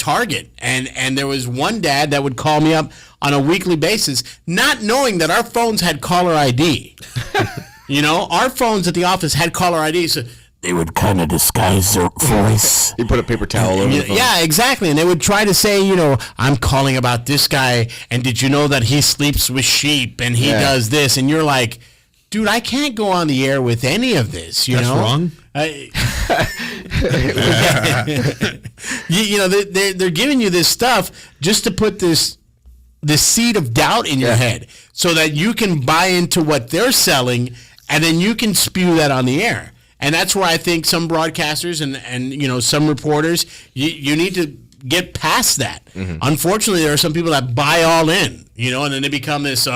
target. And there was one dad that would call me up on a weekly basis, not knowing that our phones had caller ID. Our phones at the office had caller ID, so they would kind of disguise their voice. You put a paper towel over the phone. Yeah, exactly. And they would try to say, I'm calling about this guy, and did you know that he sleeps with sheep, and he does this? And you're like, dude, I can't go on the air with any of this, That's wrong. They're giving you this stuff just to put this seed of doubt in your head so that you can buy into what they're selling, and then you can spew that on the air. And that's where I think some broadcasters and some reporters, you need to get past that. Mm-hmm. Unfortunately, there are some people that buy all in, and then they become this,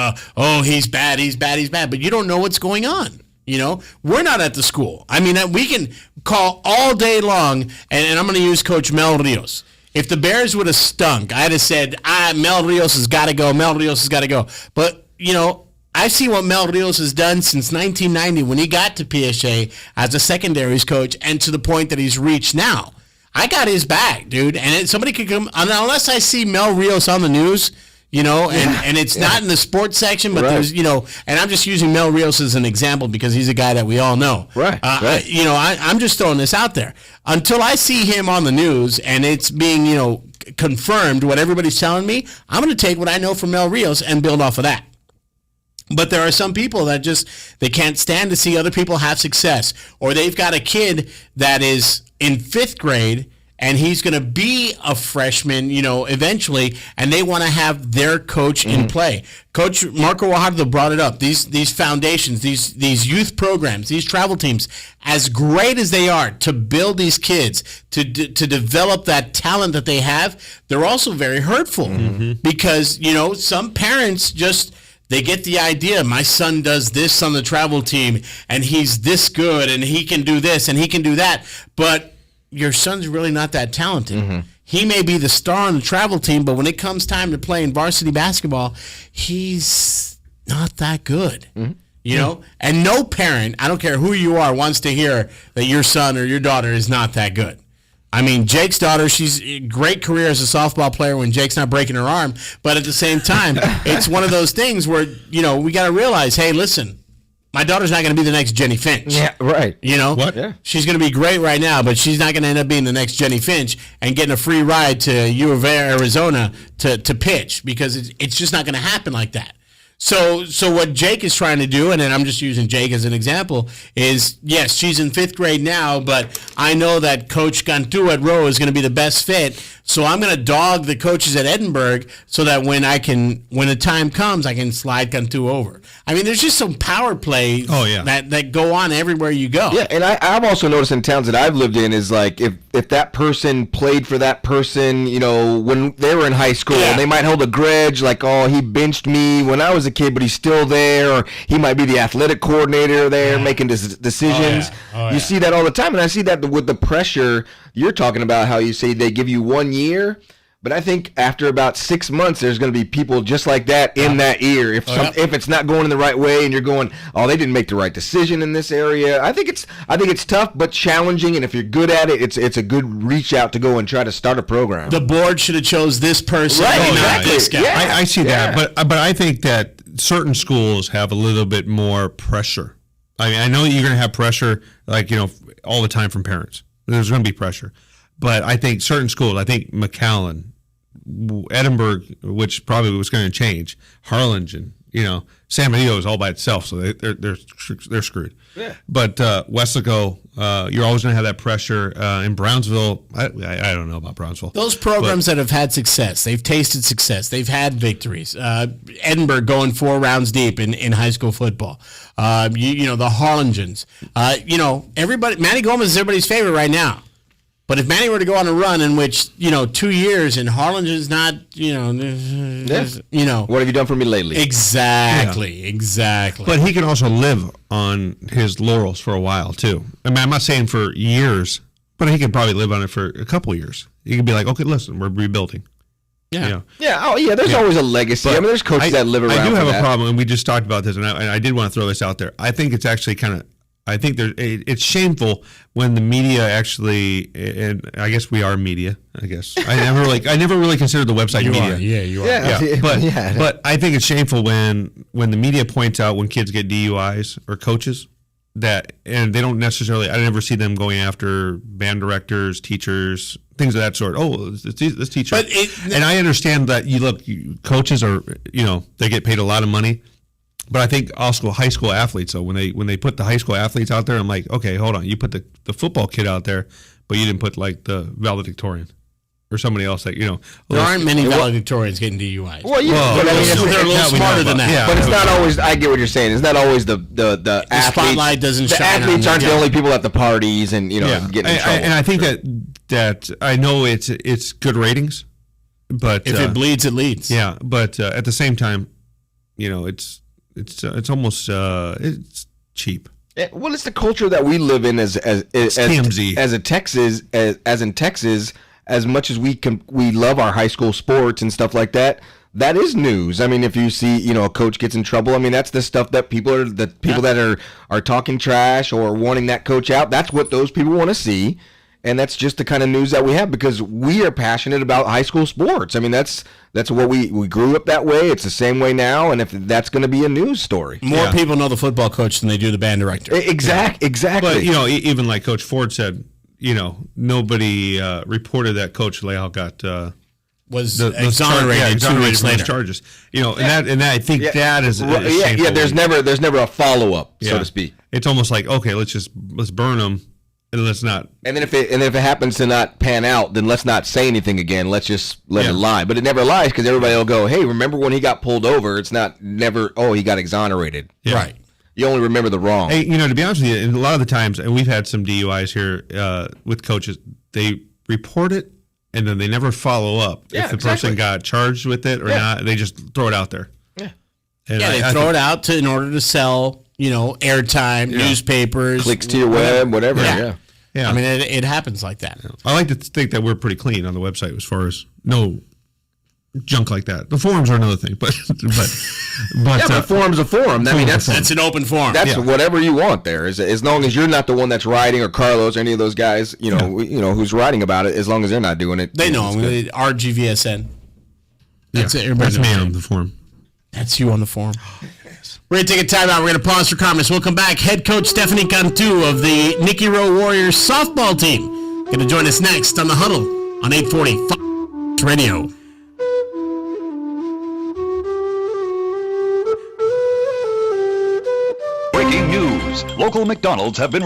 he's bad, he's bad, he's bad. But you don't know what's going on. We're not at the school. I mean, we can call all day long, and I'm going to use Coach Mel Rios. If the Bears would have stunk, I'd have said, Mel Rios has got to go, Mel Rios has got to go. But, I see what Mel Rios has done since 1990 when he got to PSA as a secondaries coach and to the point that he's reached now. I got his back, dude. And somebody could come, unless I see Mel Rios on the news, and it's not in the sports section, but there's, and I'm just using Mel Rios as an example because he's a guy that we all know. Right. I'm just throwing this out there. Until I see him on the news and it's being, confirmed what everybody's telling me, I'm going to take what I know from Mel Rios and build off of that. But there are some people that they can't stand to see other people have success. Or they've got a kid that is in 5th grade and he's going to be a freshman, eventually, and they want to have their coach in play. Coach Marco Guajardo brought it up. These foundations, these youth programs, these travel teams, as great as they are to build these kids, to develop that talent that they have, they're also very hurtful because, some parents just... They get the idea, my son does this on the travel team, and he's this good, and he can do this, and he can do that. But your son's really not that talented. Mm-hmm. He may be the star on the travel team, but when it comes time to play in varsity basketball, he's not that good. Mm-hmm. And no parent, I don't care who you are, wants to hear that your son or your daughter is not that good. I mean, Jake's daughter, she's a great career as a softball player when Jake's not breaking her arm. But at the same time, it's one of those things where, we got to realize, hey, listen, my daughter's not going to be the next Jenny Finch. Yeah, right. What? Yeah. She's going to be great right now, but she's not going to end up being the next Jenny Finch and getting a free ride to U of A, Arizona to pitch because it's just not going to happen like that. So what Jake is trying to do, and then I'm just using Jake as an example, is, yes, she's in 5th grade now, but I know that Coach Cantu at Rowe is going to be the best fit, so I'm going to dog the coaches at Edinburgh so that when the time comes, I can slide Cantu over. I mean, there's just some power plays that go on everywhere you go. Yeah, and I've also noticed in towns that I've lived in is like if that person played for that person, when they were in high school, they might hold a grudge like, oh, he benched me when I was a kid, but he's still there, or he might be the athletic coordinator there making decisions. You see that all the time, and I see that with the pressure you're talking about, how you say they give you 1 year. But I think after about 6 months, there's going to be people just like that in that ear. If it's not going in the right way, and you're going, oh, they didn't make the right decision in this area. I think it's tough but challenging, and if you're good at it, it's a good reach out to go and try to start a program. The board should have chose this person, exactly. This guy. Yeah. I see that, but I think that certain schools have a little bit more pressure. I mean, I know you're going to have pressure, all the time from parents. There's going to be pressure, but I think certain schools, McAllen, Edinburgh, which probably was going to change, Harlingen, San Benito is all by itself, so they're screwed. Yeah. But Weslaco, you're always going to have that pressure. In Brownsville, I don't know about Brownsville. Those programs that have had success, they've tasted success, they've had victories. Edinburgh going 4 rounds deep in high school football. The Harlingens. Everybody. Manny Gomez is everybody's favorite right now. But if Manny were to go on a run in which, 2 years and Harlingen's not, What have you done for me lately? Exactly. But he can also live on his laurels for a while, too. I mean, I'm not saying for years, but he could probably live on it for a couple of years. He could be like, okay, listen, we're rebuilding. Yeah. Yeah. Oh, yeah. There's always a legacy. But there's coaches that live around. I do have a problem, and we just talked about this, and I did want to throw this out there. I think it's actually kind of I think it's shameful when the media actually, and I guess we are media. I guess I never really considered the website media. You are. Yeah. But I think it's shameful when the media points out when kids get DUIs or coaches and they don't necessarily. I never see them going after band directors, teachers, things of that sort. Oh, this teacher. And I understand that coaches are they get paid a lot of money. But I think also high school athletes, though, when they put the high school athletes out there, I'm like, okay, hold on. You put the football kid out there, but you didn't put like the valedictorian or somebody else that There aren't many valedictorians getting DUIs. Well, but they're a little smarter than that. Yeah, but it's not always. I get what you're saying. It's not always the athletes. Spotlight doesn't shine. The athletes aren't the only people at the parties and getting in trouble. And I think that I know it's good ratings, but if it bleeds, it leads. Yeah, but at the same time, it's almost it's cheap. Well, it's the culture that we live in as TMZ. As in Texas. As much as we love our high school sports and stuff like that, that is news. I mean, if you see a coach gets in trouble, I mean that's the stuff that people that are talking trash or wanting that coach out. That's what those people want to see. And that's just the kind of news that we have because we are passionate about high school sports. I mean, that's what we grew up that way. It's the same way now. And if that's going to be a news story. More people know the football coach than they do the band director. Exactly. But, even like Coach Ford said, nobody reported that Coach Leal got was exonerated 2 weeks later. Charges. And I think that is shameful. There's never a follow-up, so to speak. It's almost like, okay, let's burn them. And let's not. And then if it happens to not pan out, then let's not say anything again. Let's just let it lie. But it never lies because everybody will go, "Hey, remember when he got pulled over?" It's never. Oh, he got exonerated. Yeah. Right. You only remember the wrong. Hey, to be honest with you, a lot of the times, and we've had some DUIs here with coaches. They report it and then they never follow up if the person got charged with it or not. They just throw it out there. Yeah. And they throw it out in order to sell, airtime, newspapers, clicks to your web, whatever. Yeah. Yeah, I mean, it happens like that. I like to think that we're pretty clean on the website as far as no junk like that. The forums are another thing, but but forum's a forum. I mean, that's an open forum. That's whatever you want there. As long as you're not the one that's writing or Carlos or any of those guys, who's writing about it. As long as they're not doing it, they know. RGVSN. That's it. That's me on the forum. That's you on the forum. We're going to take a time out. We're going to pause for comments. We'll come back. Head coach Stephanie Cantu of the Nicky Rowe Warriors softball team going to join us next on The Huddle on 840 Fox Radio. Breaking news. Local McDonald's have been